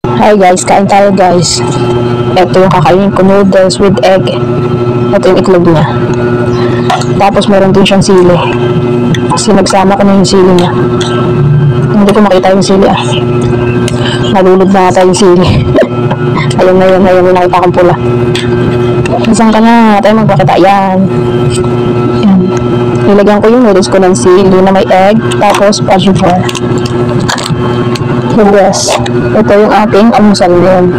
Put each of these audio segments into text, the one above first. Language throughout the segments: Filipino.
Hi guys, kain tayo guys. Ito yung kakainin ko, noodles with egg. Ito yung itlog niya. Tapos meron din siyang sili. Kasi nagsama ko na yung sili niya. Hindi ko makita yung sili Nalulod na ata yung sili. Ayun na yun, may nakita akong pula. Isang ka na, tayo magpakita. Yan. Nilagyan ko yung noodles ko ng sili na may egg. Tapos pajibar. Yes, ito yung ating almusal ngayon.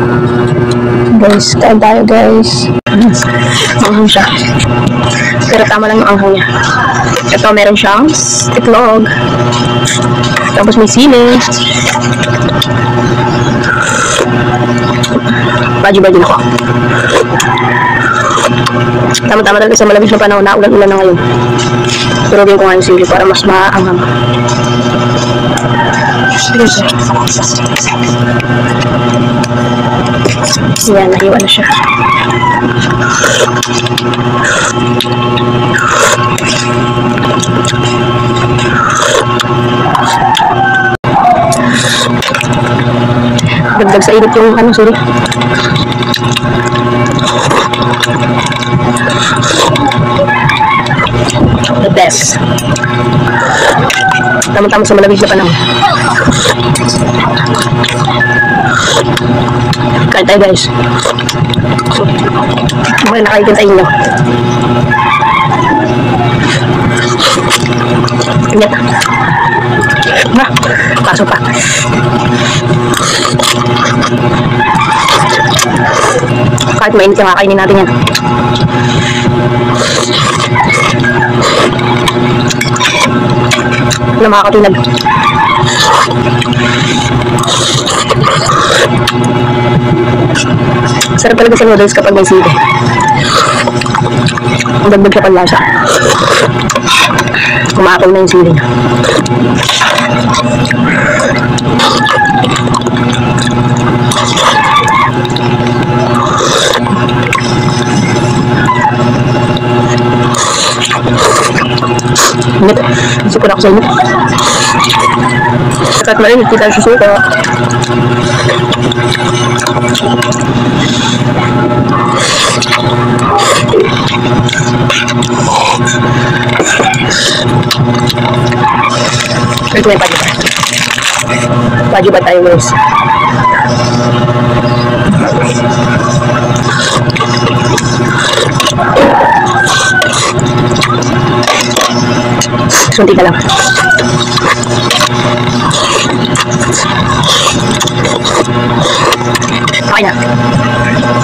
Guys, kain tayo guys. Anghang siya. Pero tama lang yung anghang niya. Ito meron siyang itlog. Tapos may sili. Baji-baji na ko. Tama-tama talaga sa malamig na panahon na ulan-ulan na ngayon. Turugin ko nga yung sili para mas maanghang. Yan, nahiwa na siya. Dagdag sa init yung sorry. The best. Tama-tama sa malamig na panahon. Kain tayo guys. Okay, nakaikintayin nyo. Ingat. Paso pa. Kahit mainit yung kakainin natin yan. Na makakatinag. Sarap talaga sa noodles kapag may sili. Ang dagdag sa panlasa. Kumakaw na yung sili niya. Init. Isip ko na ako sa init. Sakat mainit, kita susuko. Ito may pajiba. Pajiba tayo guys. Sunti ka lang. Okay na.